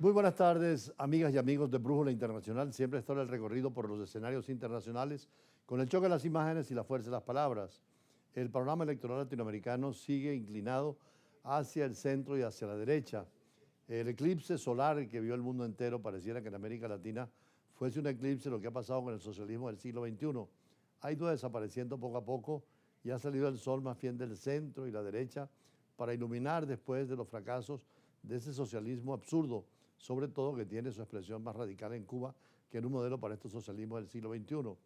Muy buenas tardes, amigas y amigos de Brújula Internacional. Siempre está el recorrido por los escenarios internacionales con el choque de las imágenes y la fuerza de las palabras. El panorama electoral latinoamericano sigue inclinado hacia el centro y hacia la derecha. El eclipse solar que vio el mundo entero pareciera que en América Latina fuese un eclipse lo que ha pasado con el socialismo del siglo XXI. Ha ido desapareciendo poco a poco y ha salido el sol más bien del centro y la derecha para iluminar después de los fracasos de ese socialismo absurdo, sobre todo que tiene su expresión más radical en Cuba, que en un modelo para estos socialismos del siglo XXI.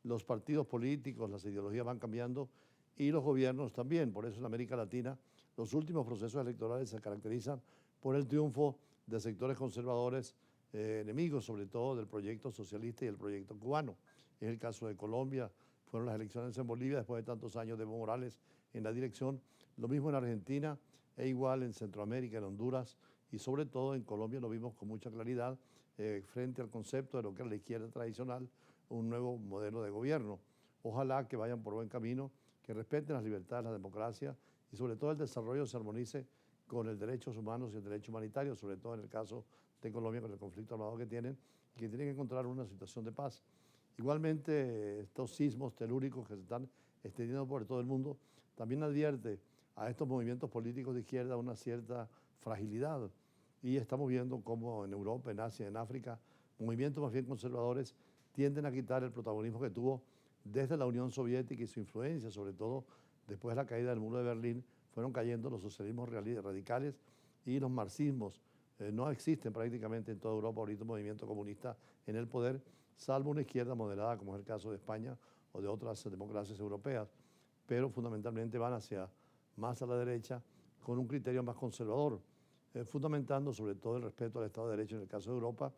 Los partidos políticos, las ideologías van cambiando y los gobiernos también. Por eso en América Latina los últimos procesos electorales se caracterizan por el triunfo de sectores conservadores enemigos, sobre todo del proyecto socialista y el proyecto cubano. Es el caso de Colombia, fueron las elecciones en Bolivia después de tantos años de Evo Morales en la dirección. Lo mismo en Argentina e igual en Centroamérica, en Honduras y sobre todo en Colombia lo vimos con mucha claridad frente al concepto de lo que es la izquierda tradicional, un nuevo modelo de gobierno. Ojalá que vayan por buen camino, que respeten las libertades, la democracia y sobre todo el desarrollo se armonice con el derechos humanos y el derecho humanitario, sobre todo en el caso de Colombia con el conflicto armado que tienen y que tienen que encontrar una situación de paz. Igualmente, estos sismos telúricos que se están extendiendo por todo el mundo también advierte a estos movimientos políticos de izquierda una cierta fragilidad. Y estamos viendo cómo en Europa, en Asia, en África, movimientos más bien conservadores tienden a quitar el protagonismo que tuvo desde la Unión Soviética y su influencia, sobre todo después de la caída del muro de Berlín, fueron cayendo los socialismos radicales y los marxismos. No existen prácticamente en toda Europa ahorita un movimiento comunista en el poder, salvo una izquierda moderada, como es el caso de España o de otras democracias europeas, pero fundamentalmente van hacia más a la derecha con un criterio más conservador, fundamentando sobre todo el respeto al Estado de Derecho en el caso de Europa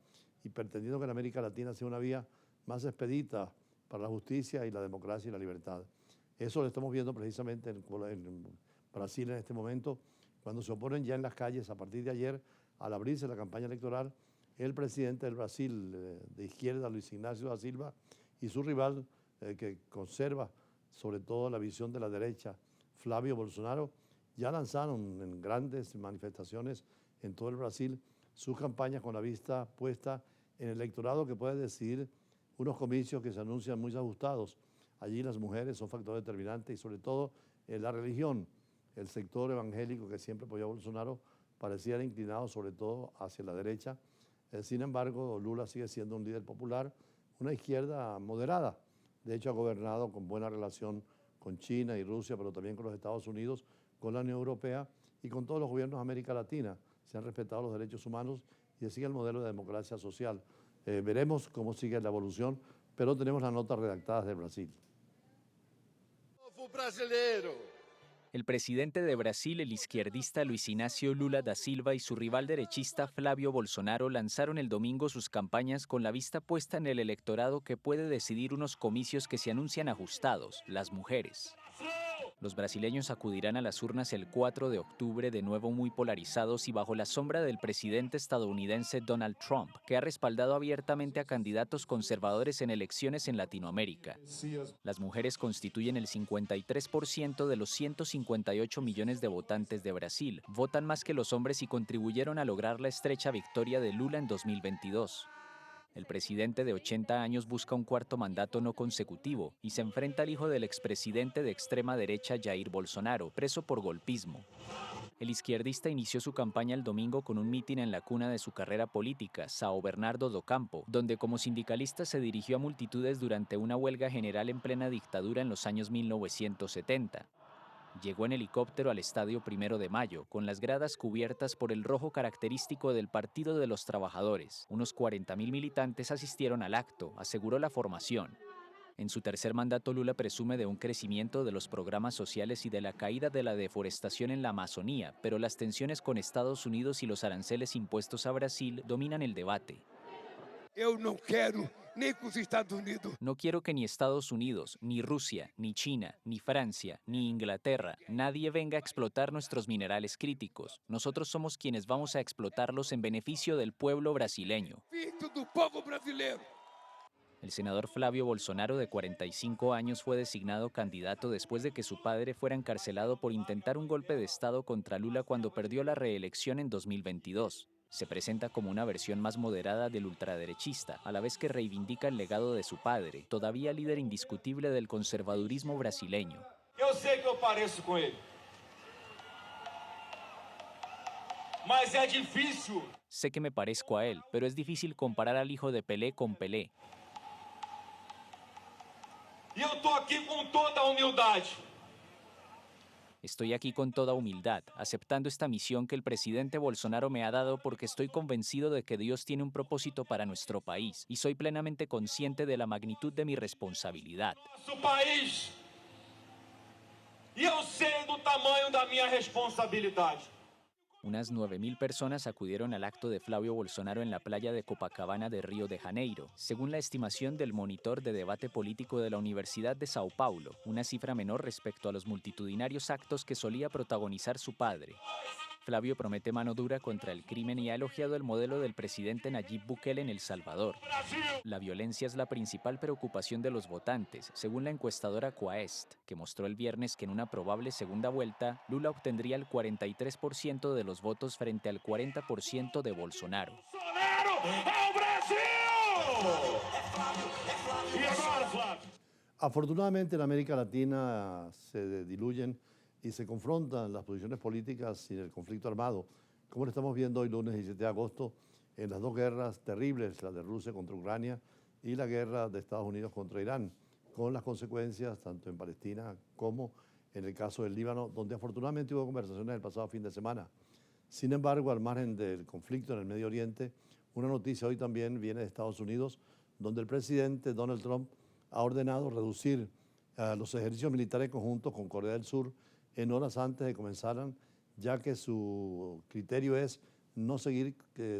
y pretendiendo que en América Latina sea una vía más expedita para la justicia y la democracia y la libertad. Eso lo estamos viendo precisamente en Brasil en este momento, cuando se oponen ya en las calles a partir de ayer, al abrirse la campaña electoral, el presidente del Brasil de izquierda, Luis Ignacio da Silva, y su rival que conserva sobre todo la visión de la derecha, Flavio Bolsonaro, ya lanzaron en grandes manifestaciones en todo el Brasil sus campañas con la vista puesta en el electorado que puede decidir unos comicios que se anuncian muy ajustados. Allí las mujeres son factor determinante y sobre todo la religión, el sector evangélico que siempre apoyó a Bolsonaro parecía inclinado sobre todo hacia la derecha. Sin embargo, Lula sigue siendo un líder popular, una izquierda moderada. De hecho, ha gobernado con buena relación con China y Rusia, pero también con los Estados Unidos, con la Unión Europea y con todos los gobiernos de América Latina. Se han respetado los derechos humanos y se sigue el modelo de democracia social. Veremos cómo sigue la evolución, pero tenemos las notas redactadas de Brasil. El presidente de Brasil, el izquierdista Luis Ignacio Lula da Silva y su rival derechista Flavio Bolsonaro lanzaron el domingo sus campañas con la vista puesta en el electorado que puede decidir unos comicios que se anuncian ajustados, las mujeres. Los brasileños acudirán a las urnas el 4 de octubre, de nuevo muy polarizados y bajo la sombra del presidente estadounidense Donald Trump, que ha respaldado abiertamente a candidatos conservadores en elecciones en Latinoamérica. Las mujeres constituyen el 53% de los 158 millones de votantes de Brasil, votan más que los hombres y contribuyeron a lograr la estrecha victoria de Lula en 2022. El presidente de 80 años busca un cuarto mandato no consecutivo y se enfrenta al hijo del expresidente de extrema derecha Jair Bolsonaro, preso por golpismo. El izquierdista inició su campaña el domingo con un mitin en la cuna de su carrera política, São Bernardo do Campo, donde como sindicalista se dirigió a multitudes durante una huelga general en plena dictadura en los años 1970. Llegó en helicóptero al Estadio 1 de Mayo, con las gradas cubiertas por el rojo característico del Partido de los Trabajadores. Unos 40.000 militantes asistieron al acto, aseguró la formación. En su tercer mandato, Lula presume de un crecimiento de los programas sociales y de la caída de la deforestación en la Amazonía, pero las tensiones con Estados Unidos y los aranceles impuestos a Brasil dominan el debate. No quiero que ni Estados Unidos, ni Rusia, ni China, ni Francia, ni Inglaterra, nadie venga a explotar nuestros minerales críticos. Nosotros somos quienes vamos a explotarlos en beneficio del pueblo brasileño. El senador Flavio Bolsonaro, de 45 años, fue designado candidato después de que su padre fuera encarcelado por intentar un golpe de Estado contra Lula cuando perdió la reelección en 2022. Se presenta como una versión más moderada del ultraderechista, a la vez que reivindica el legado de su padre, todavía líder indiscutible del conservadurismo brasileño. Eu sei que eu pareço com ele, mas é difícil. Sé que me parezco a él, pero es difícil comparar al hijo de Pelé con Pelé. E eu tô aqui com toda a humildade. Estoy aquí con toda humildad, aceptando esta misión que el presidente Bolsonaro me ha dado porque estoy convencido de que Dios tiene un propósito para nuestro país y soy plenamente consciente de la magnitud de mi responsabilidad. Nosso país. E eu sei do tamanho da minha responsabilidade. Unas 9.000 personas acudieron al acto de Flavio Bolsonaro en la playa de Copacabana de Río de Janeiro, según la estimación del monitor de debate político de la Universidad de Sao Paulo, una cifra menor respecto a los multitudinarios actos que solía protagonizar su padre. Flavio promete mano dura contra el crimen y ha elogiado el modelo del presidente Nayib Bukele en El Salvador. La violencia es la principal preocupación de los votantes, según la encuestadora Quaest, que mostró el viernes que en una probable segunda vuelta, Lula obtendría el 43% de los votos frente al 40% de Bolsonaro. Bolsonaro ao Brasil! E agora, Flávio? Afortunadamente en América Latina se diluyen y se confrontan las posiciones políticas sin el conflicto armado, como lo estamos viendo hoy lunes 17 de agosto en las dos guerras terribles, la de Rusia contra Ucrania y la guerra de Estados Unidos contra Irán, con las consecuencias tanto en Palestina como en el caso del Líbano, donde afortunadamente hubo conversaciones el pasado fin de semana. Sin embargo, al margen del conflicto en el Medio Oriente, una noticia hoy también viene de Estados Unidos, donde el presidente Donald Trump ha ordenado reducir los ejercicios militares conjuntos con Corea del Sur en horas antes de que comenzaran, ya que su criterio es no seguir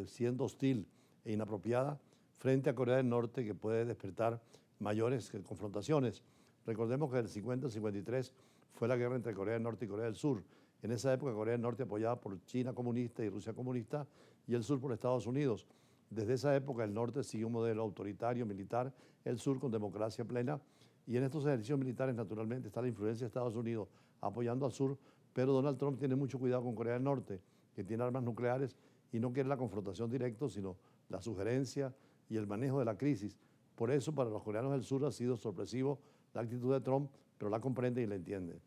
siendo hostil e inapropiada frente a Corea del Norte, que puede despertar mayores confrontaciones. Recordemos que el 50 al 53 fue la guerra entre Corea del Norte y Corea del Sur. En esa época Corea del Norte apoyada por China comunista y Rusia comunista y el sur por Estados Unidos. Desde esa época el norte sigue un modelo autoritario, militar, el sur con democracia plena, y en estos ejercicios militares naturalmente está la influencia de Estados Unidos apoyando al sur, pero Donald Trump tiene mucho cuidado con Corea del Norte, que tiene armas nucleares y no quiere la confrontación directa, sino la sugerencia y el manejo de la crisis. Por eso para los coreanos del sur ha sido sorpresivo la actitud de Trump, pero la comprende y la entiende.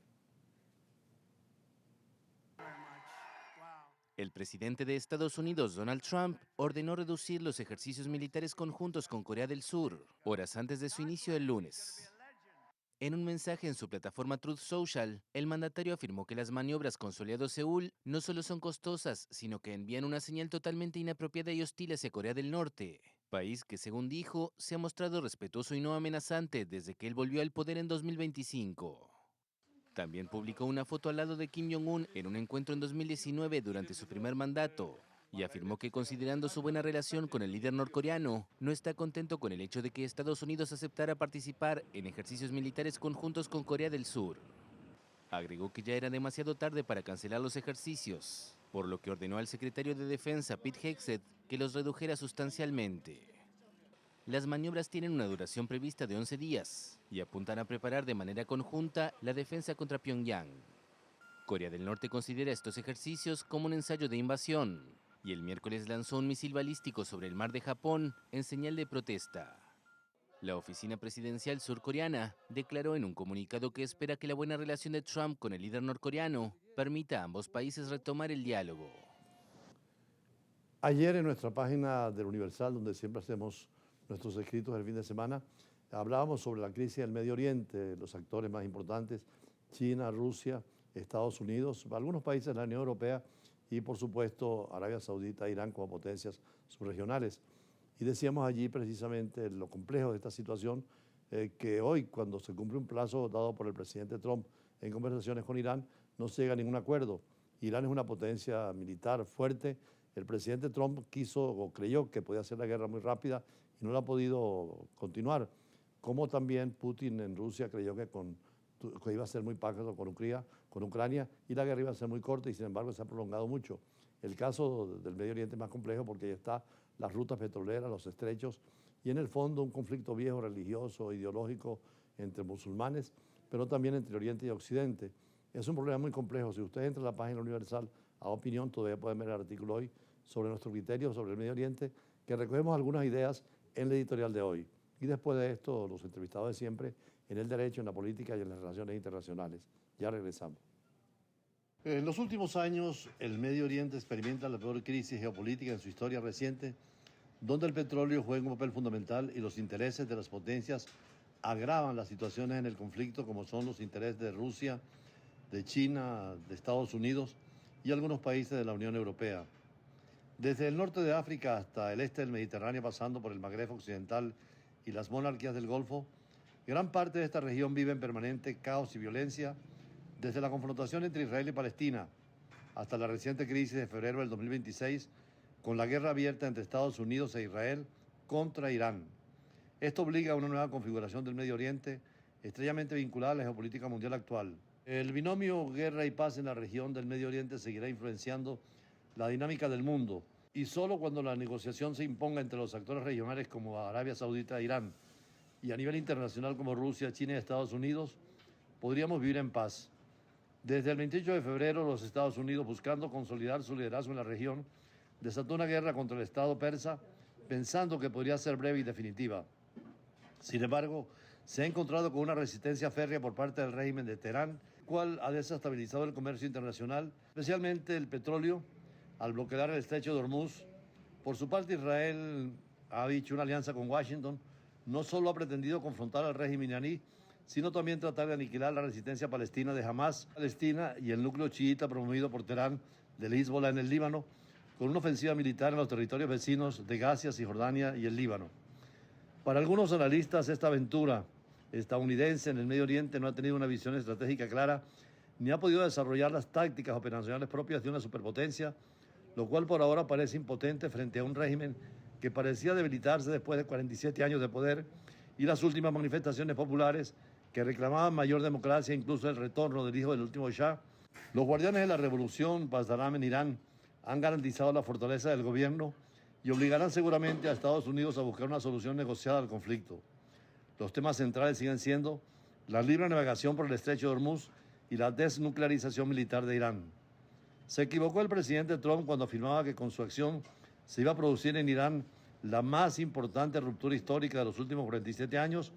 El presidente de Estados Unidos, Donald Trump, ordenó reducir los ejercicios militares conjuntos con Corea del Sur, horas antes de su inicio el lunes. En un mensaje en su plataforma Truth Social, el mandatario afirmó que las maniobras con su aliado Seúl no solo son costosas, sino que envían una señal totalmente inapropiada y hostil hacia Corea del Norte, país que, según dijo, se ha mostrado respetuoso y no amenazante desde que él volvió al poder en 2025. También publicó una foto al lado de Kim Jong-un en un encuentro en 2019 durante su primer mandato y afirmó que, considerando su buena relación con el líder norcoreano, no está contento con el hecho de que Estados Unidos aceptara participar en ejercicios militares conjuntos con Corea del Sur. Agregó que ya era demasiado tarde para cancelar los ejercicios, por lo que ordenó al secretario de Defensa, Pete Hegseth, que los redujera sustancialmente. Las maniobras tienen una duración prevista de 11 días y apuntan a preparar de manera conjunta la defensa contra Pyongyang. Corea del Norte considera estos ejercicios como un ensayo de invasión y el miércoles lanzó un misil balístico sobre el mar de Japón en señal de protesta. La oficina presidencial surcoreana declaró en un comunicado que espera que la buena relación de Trump con el líder norcoreano permita a ambos países retomar el diálogo. Ayer en nuestra página del Universal, donde siempre hacemos nuestros escritos del fin de semana, hablábamos sobre la crisis del Medio Oriente, los actores más importantes, China, Rusia, Estados Unidos, algunos países de la Unión Europea y, por supuesto, Arabia Saudita e Irán como potencias subregionales. Y decíamos allí precisamente lo complejo de esta situación, que hoy, cuando se cumple un plazo dado por el presidente Trump en conversaciones con Irán, no se llega a ningún acuerdo. Irán es una potencia militar fuerte. El presidente Trump quiso o creyó que podía hacer la guerra muy rápida y no la ha podido continuar. Como también Putin en Rusia creyó que iba a ser muy pájaro con Ucrania y la guerra iba a ser muy corta y sin embargo se ha prolongado mucho. El caso del Medio Oriente es más complejo porque ahí está las rutas petroleras, los estrechos y en el fondo un conflicto viejo, religioso, ideológico entre musulmanes, pero también entre Oriente y Occidente. Es un problema muy complejo. Si ustedes entran a la página Universal a Opinión, todavía pueden ver el artículo hoy sobre nuestro criterio sobre el Medio Oriente, que recogemos algunas ideas en la editorial de hoy. Y después de esto, los entrevistados de siempre en el derecho, en la política y en las relaciones internacionales. Ya regresamos. En los últimos años, el Medio Oriente experimenta la peor crisis geopolítica en su historia reciente, donde el petróleo juega un papel fundamental y los intereses de las potencias agravan las situaciones en el conflicto, como son los intereses de Rusia, de China, de Estados Unidos y algunos países de la Unión Europea. Desde el norte de África hasta el este del Mediterráneo, pasando por el Magreb occidental y las monarquías del Golfo, gran parte de esta región vive en permanente caos y violencia, desde la confrontación entre Israel y Palestina hasta la reciente crisis de febrero del 2026, con la guerra abierta entre Estados Unidos e Israel contra Irán. Esto obliga a una nueva configuración del Medio Oriente, estrechamente vinculada a la geopolítica mundial actual. El binomio guerra y paz en la región del Medio Oriente seguirá influenciando la dinámica del mundo, y solo cuando la negociación se imponga entre los actores regionales como Arabia Saudita e Irán, y a nivel internacional como Rusia, China y Estados Unidos, podríamos vivir en paz. Desde el 28 de febrero, los Estados Unidos, buscando consolidar su liderazgo en la región, desató una guerra contra el Estado persa, pensando que podría ser breve y definitiva. Sin embargo, se ha encontrado con una resistencia férrea por parte del régimen de Teherán, cual ha desestabilizado el comercio internacional, especialmente el petróleo, al bloquear el estrecho de Hormuz. Por su parte, Israel ha dicho una alianza con Washington, no solo ha pretendido confrontar al régimen iraní, sino también tratar de aniquilar la resistencia palestina de Hamas, Palestina y el núcleo chiita promovido por Teherán del Hezbollah en el Líbano, con una ofensiva militar en los territorios vecinos de Gaza, Cisjordania y el Líbano. Para algunos analistas, esta aventura estadounidense en el Medio Oriente no ha tenido una visión estratégica clara, ni ha podido desarrollar las tácticas operacionales propias de una superpotencia, lo cual por ahora parece impotente frente a un régimen que parecía debilitarse después de 47 años de poder y las últimas manifestaciones populares que reclamaban mayor democracia, incluso el retorno del hijo del último Shah. Los guardianes de la revolución, Pasdaran en Irán, han garantizado la fortaleza del gobierno y obligarán seguramente a Estados Unidos a buscar una solución negociada al conflicto. Los temas centrales siguen siendo la libre navegación por el estrecho de Hormuz y la desnuclearización militar de Irán. Se equivocó el presidente Trump cuando afirmaba que con su acción se iba a producir en Irán la más importante ruptura histórica de los últimos 47 años,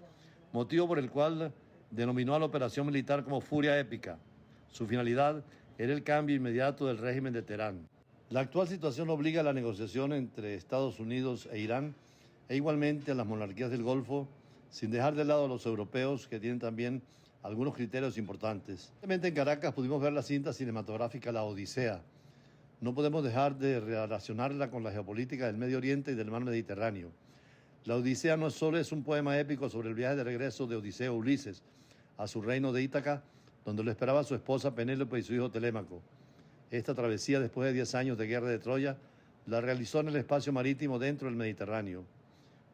motivo por el cual denominó a la operación militar como Furia Épica. Su finalidad era el cambio inmediato del régimen de Teherán. La actual situación obliga a la negociación entre Estados Unidos e Irán, e igualmente a las monarquías del Golfo, sin dejar de lado a los europeos, que tienen también algunos criterios importantes. Realmente en Caracas pudimos ver la cinta cinematográfica La Odisea. No podemos dejar de relacionarla con la geopolítica del Medio Oriente y del mar Mediterráneo. La Odisea no solo es un poema épico sobre el viaje de regreso de Odiseo Ulises a su reino de Ítaca, donde lo esperaba su esposa Penélope y su hijo Telémaco. Esta travesía, después de 10 años de guerra de Troya, la realizó en el espacio marítimo dentro del Mediterráneo.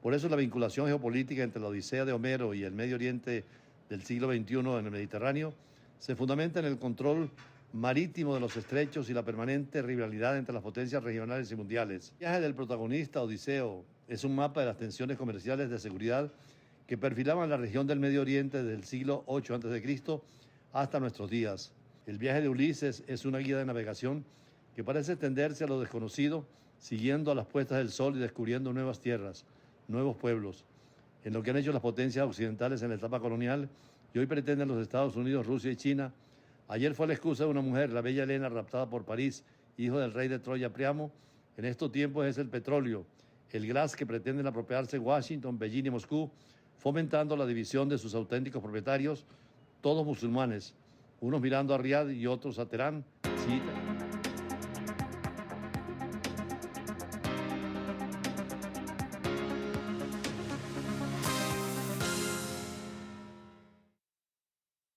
Por eso la vinculación geopolítica entre la Odisea de Homero y el Medio Oriente del siglo XXI en el Mediterráneo se fundamenta en el control marítimo de los estrechos y la permanente rivalidad entre las potencias regionales y mundiales. El viaje del protagonista, Odiseo, es un mapa de las tensiones comerciales de seguridad que perfilaban la región del Medio Oriente desde el siglo VIII a.C. hasta nuestros días. El viaje de Ulises es una guía de navegación que parece extenderse a lo desconocido, siguiendo a las puestas del sol y descubriendo nuevas tierras, nuevos pueblos, en lo que han hecho las potencias occidentales en la etapa colonial y hoy pretenden los Estados Unidos, Rusia y China. Ayer fue la excusa de una mujer, la bella Helena, raptada por París, hijo del rey de Troya Priamo. En estos tiempos es el petróleo, el gas que pretenden apropiarse Washington, Beijing y Moscú, fomentando la división de sus auténticos propietarios, todos musulmanes, unos mirando a Riad y otros a Teherán, chiitas.